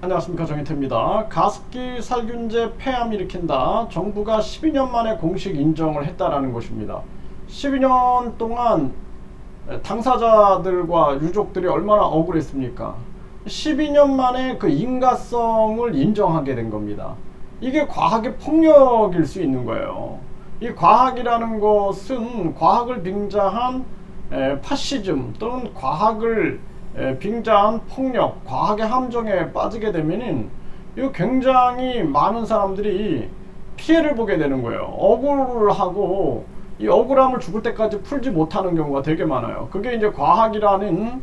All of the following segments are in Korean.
안녕하십니까, 정희태입니다. 가습기 살균제 폐암 일으킨다. 정부가 12년 만에 공식 인정을 했다라는 것입니다. 12년 동안 당사자들과 유족들이 얼마나 억울했습니까? 12년 만에 그 인가성을 인정하게 된 겁니다. 이게 과학의 폭력일 수 있는 거예요. 이 과학이라는 것은 과학을 빙자한 파시즘 또는 과학을 빙자한 폭력, 과학의 함정에 빠지게 되면은 이거 굉장히 많은 사람들이 피해를 보게 되는 거예요. 억울을 하고 이 억울함을 죽을 때까지 풀지 못하는 경우가 되게 많아요. 그게 이제 과학이라는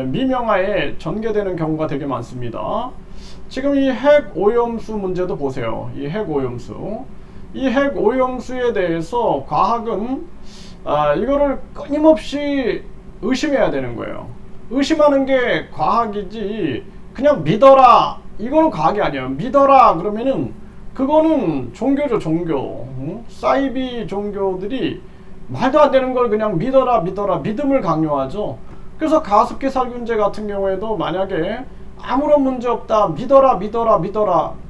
미명하에 전개되는 경우가 되게 많습니다. 지금 이 핵 오염수 문제도 보세요. 이 핵 오염수. 이 핵 오염수에 대해서 과학은 이거를 끊임없이 의심해야 되는 거예요. 의심하는 게 과학이지 그냥 믿어라 이거는 과학이 아니에요. 믿어라 그러면은 그거는 종교죠, 종교. 사이비 종교들이 말도 안 되는 걸 그냥 믿어라 믿음을 강요하죠. 그래서 가습기 살균제 같은 경우에도 만약에 아무런 문제 없다 믿어라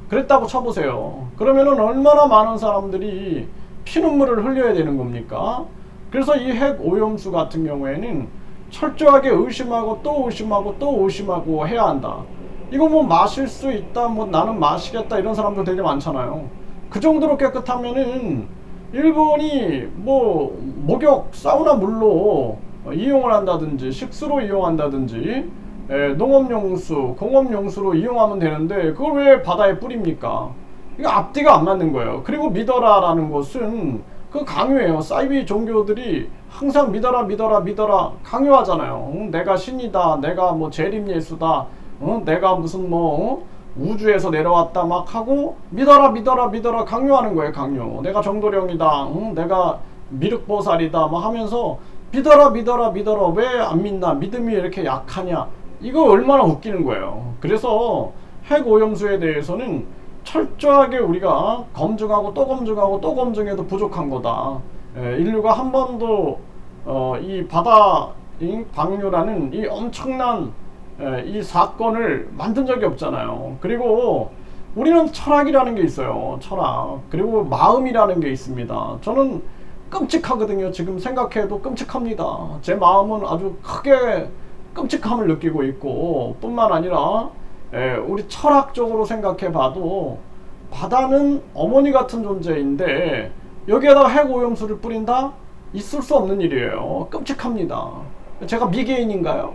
그랬다고 쳐보세요. 그러면은 얼마나 많은 사람들이 피눈물을 흘려야 되는 겁니까? 그래서 이 핵 오염수 같은 경우에는 철저하게 의심하고 또 의심하고 해야 한다. 이거 뭐 마실 수 있다, 뭐 나는 마시겠다 이런 사람들 되게 많잖아요. 그 정도로 깨끗하면은 일본이 뭐 목욕, 사우나 물로 이용을 한다든지 식수로 이용한다든지 농업용수, 공업용수로 이용하면 되는데 그걸 왜 바다에 뿌립니까? 이거 앞뒤가 안 맞는 거예요. 그리고 믿어라라는 것은 그 강요예요. 사이비 종교들이 항상 믿어라 강요하잖아요. 내가 신이다, 내가 뭐 재림예수다, 내가 무슨 뭐 우주에서 내려왔다 막 하고 믿어라 강요하는 거예요. 강요. 내가 정도령이다, 내가 미륵보살이다 막 하면서 믿어라 왜 안 믿나, 믿음이 이렇게 약하냐, 이거 얼마나 웃기는 거예요. 그래서 핵 오염수에 대해서는 철저하게 우리가 검증하고 또 검증해도 부족한 거다. 인류가 한 번도 이 바다 방류라는 이 엄청난 이 사건을 만든 적이 없잖아요. 그리고 우리는 철학이라는 게 있어요. 철학. 그리고 마음이라는 게 있습니다. 저는 끔찍하거든요. 지금 생각해도 끔찍합니다. 제 마음은 아주 크게 끔찍함을 느끼고 있고, 뿐만 아니라 우리 철학적으로 생각해 봐도 바다는 어머니 같은 존재인데 여기에다 핵 오염수를 뿌린다? 있을 수 없는 일이에요. 끔찍합니다. 제가 미개인인가요?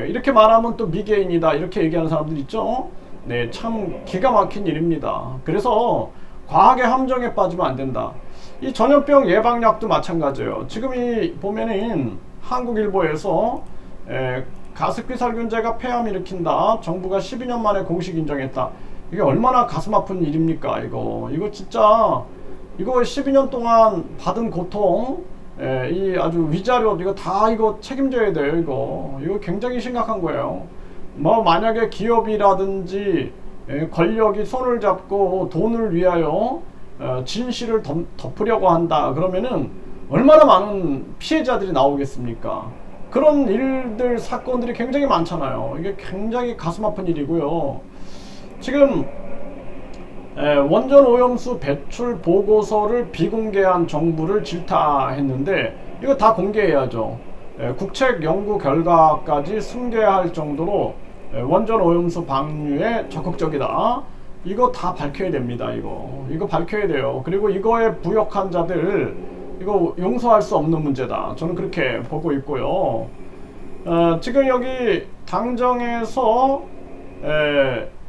이렇게 말하면 또 미개인이다 이렇게 얘기하는 사람들 있죠. 네, 참 기가 막힌 일입니다. 그래서 과학의 함정에 빠지면 안 된다. 이 전염병 예방약도 마찬가지예요. 지금 이 보면은 한국일보에서 가습기 살균제가 폐암 일으킨다. 정부가 12년 만에 공식 인정했다. 이게 얼마나 가슴 아픈 일입니까? 이거 진짜 이거 12년 동안 받은 고통, 이 아주 위자료 이거 다 이거 책임져야 돼요. 이거 굉장히 심각한 거예요. 뭐 만약에 기업이라든지 권력이 손을 잡고 돈을 위하여 진실을 덮으려고 한다. 그러면은 얼마나 많은 피해자들이 나오겠습니까? 그런 일들, 사건들이 굉장히 많잖아요. 이게 굉장히 가슴 아픈 일이고요. 지금 원전 오염수 배출 보고서를 비공개한 정부를 질타했는데 이거 다 공개해야죠. 국책 연구 결과까지 승계할 정도로 원전 오염수 방류에 적극적이다. 이거 다 밝혀야 됩니다. 이거 밝혀야 돼요. 그리고 이거에 부역한 자들 이거 용서할 수 없는 문제다. 저는 그렇게 보고 있고요. 지금 여기 당정에서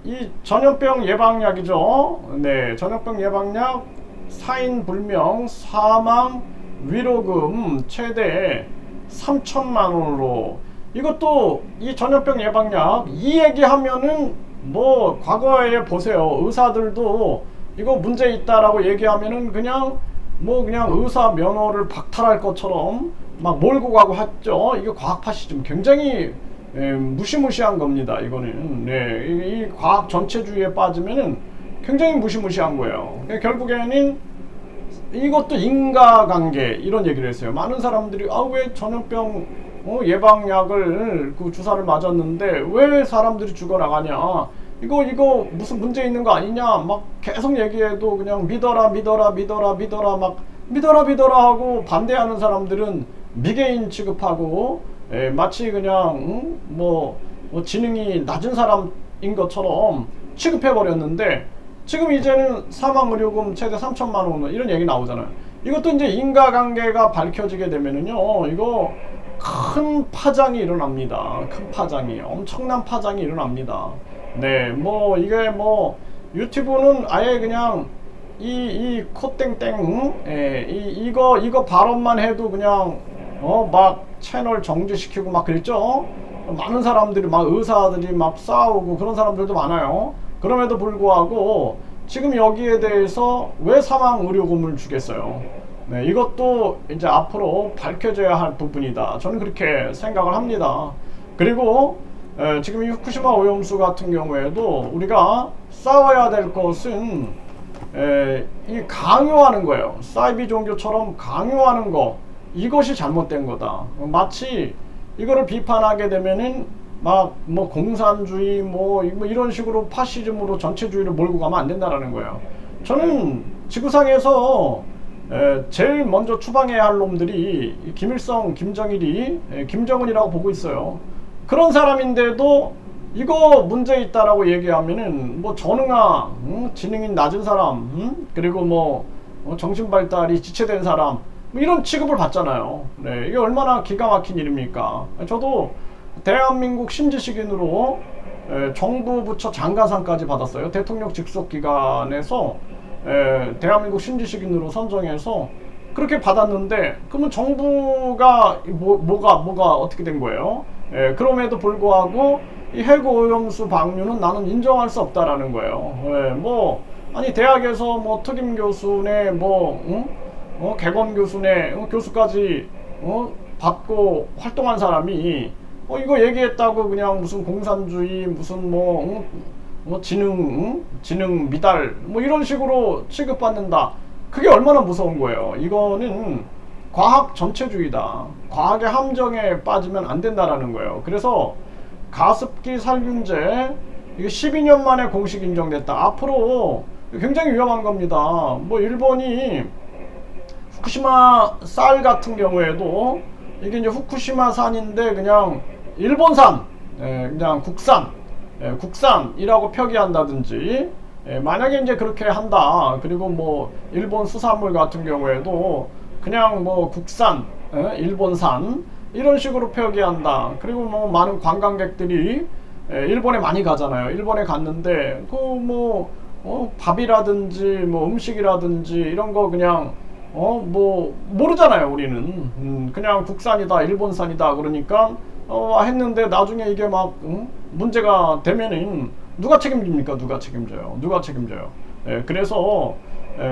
이 전염병 예방약이죠. 네, 전염병 예방약 4인 불명 사망 위로금 최대 3천만 원으로, 이것도 이 전염병 예방약 이 얘기하면은 뭐 과거에 보세요. 의사들도 이거 문제 있다라고 얘기하면은 그냥 의사 면허를 박탈할 것처럼 막 몰고 가고 했죠. 이게 과학 파시즘 굉장히 무시무시한 겁니다. 이거는 이 과학 전체주의에 빠지면은 굉장히 무시무시한 거예요. 결국에는 이것도 인과관계 이런 얘기를 했어요. 많은 사람들이 왜 전염병 예방약을 그 주사를 맞았는데 왜 사람들이 죽어나가냐, 이거 무슨 문제 있는 거 아니냐 막 계속 얘기해도 그냥 믿어라 막 믿어라 하고 반대하는 사람들은 미개인 취급하고 마치 그냥 뭐 지능이 낮은 사람인 것처럼 취급해 버렸는데, 지금 이제는 사망의료금 최대 3천만 원 이런 얘기 나오잖아요. 이것도 이제 인과관계가 밝혀지게 되면은요, 이거 큰 파장이 일어납니다. 큰 파장이, 엄청난 파장이 일어납니다. 네, 뭐 이게 뭐 유튜브는 아예 그냥 이 코땡땡, 이거 발언만 해도 그냥 막 채널 정지시키고 막 그랬죠. 많은 사람들이 막 의사들이 막 싸우고 그런 사람들도 많아요. 그럼에도 불구하고 지금 여기에 대해서 왜 사망의료금을 주겠어요? 네, 이것도 이제 앞으로 밝혀져야 할 부분이다. 저는 그렇게 생각을 합니다. 그리고 지금 이 후쿠시마 오염수 같은 경우에도 우리가 싸워야 될 것은 이 강요하는 거예요. 사이비 종교처럼 강요하는 거, 이것이 잘못된 거다. 마치 이거를 비판하게 되면은 막 뭐 공산주의 뭐 이런 식으로 파시즘으로 전체주의를 몰고 가면 안 된다라는 거예요. 저는 지구상에서 제일 먼저 추방해야 할 놈들이 김일성, 김정일이 김정은이라고 보고 있어요. 그런 사람인데도 이거 문제 있다라고 얘기하면은 뭐 전응아, 지능이 낮은 사람, 그리고 뭐 정신 발달이 지체된 사람, 뭐 이런 취급을 받잖아요. 네, 이게 얼마나 기가 막힌 일입니까? 저도 대한민국 신지식인으로 정부 부처 장관상까지 받았어요. 대통령 직속 기관에서 대한민국 신지식인으로 선정해서 그렇게 받았는데, 그러면 정부가 뭐가 어떻게 된 거예요? 그럼에도 불구하고 이 해고오염수 방류는 나는 인정할 수 없다라는 거예요. 뭐 아니 대학에서 뭐 특임 교수네 개건 교수네 교수까지 받고 활동한 사람이 이거 얘기했다고 그냥 무슨 공산주의 무슨 지능 미달 뭐 이런 식으로 취급받는다. 그게 얼마나 무서운 거예요. 이거는 과학 전체주의다. 과학의 함정에 빠지면 안 된다라는 거예요. 그래서 가습기 살균제 이게 12년 만에 공식 인정됐다. 앞으로 굉장히 위험한 겁니다. 뭐 일본이 후쿠시마 쌀 같은 경우에도 이게 이제 후쿠시마산인데 그냥 일본산, 그냥 국산이라고 표기한다든지, 만약에 이제 그렇게 한다. 그리고 뭐 일본 수산물 같은 경우에도 그냥 뭐 국산, 일본산 이런 식으로 표기한다. 그리고 뭐 많은 관광객들이 일본에 많이 가잖아요. 일본에 갔는데 밥이라든지 뭐 음식이라든지 이런 거 그냥 뭐 모르잖아요. 우리는 그냥 국산이다, 일본산이다 그러니까 했는데 나중에 이게 막 문제가 되면은 누가 책임집니까? 누가 책임져요? 그래서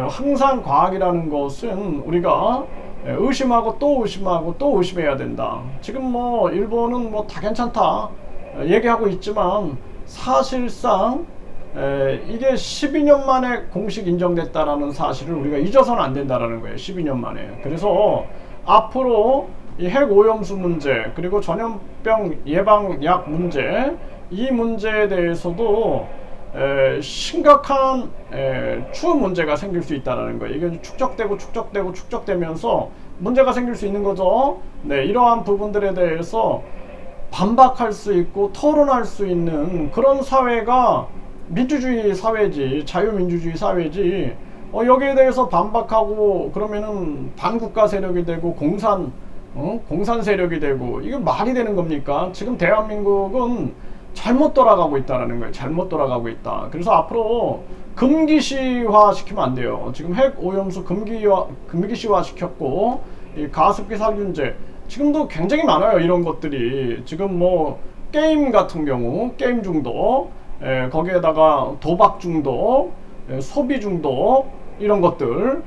항상 과학이라는 것은 우리가 의심하고 또 의심하고 또 의심해야 된다. 지금 뭐 일본은 뭐 다 괜찮다 얘기하고 있지만 사실상 이게 12년 만에 공식 인정됐다라는 사실을 우리가 잊어서는 안 된다라는 거예요. 12년 만에. 그래서 앞으로 이 핵오염수 문제, 그리고 전염병 예방약 문제, 이 문제에 대해서도 심각한 추후 문제가 생길 수 있다는 거예요. 이게 축적되면서 문제가 생길 수 있는 거죠. 네, 이러한 부분들에 대해서 반박할 수 있고 토론할 수 있는 그런 사회가 민주주의 사회지, 자유민주주의 사회지. 여기에 대해서 반박하고 그러면은 반국가 세력이 되고 공산 세력이 되고, 이게 말이 되는 겁니까? 지금 대한민국은 잘못 돌아가고 있다는 거예요. 잘못 돌아가고 있다. 그래서 앞으로 금기시화 시키면 안 돼요. 지금 핵 오염수 금기시화 시켰고, 이 가습기 살균제 지금도 굉장히 많아요. 이런 것들이 지금 뭐 게임 같은 경우 게임 중독, 거기에다가 도박 중독, 소비 중독 이런 것들.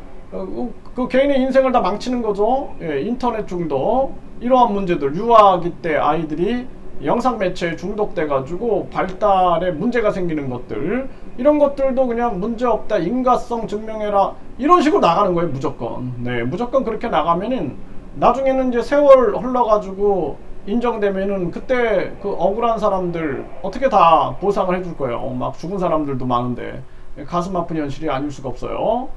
그 개인의 인생을 다 망치는 거죠. 인터넷 중독, 이러한 문제들, 유아기 때 아이들이 영상 매체에 중독돼 가지고 발달에 문제가 생기는 것들, 이런 것들도 그냥 문제 없다, 인과성 증명해라, 이런 식으로 나가는 거예요. 무조건. 네, 무조건 그렇게 나가면은 나중에는 이제 세월 흘러가지고 인정되면은 그때 그 억울한 사람들 어떻게 다 보상을 해줄 거예요. 막 죽은 사람들도 많은데 가슴 아픈 현실이 아닐 수가 없어요.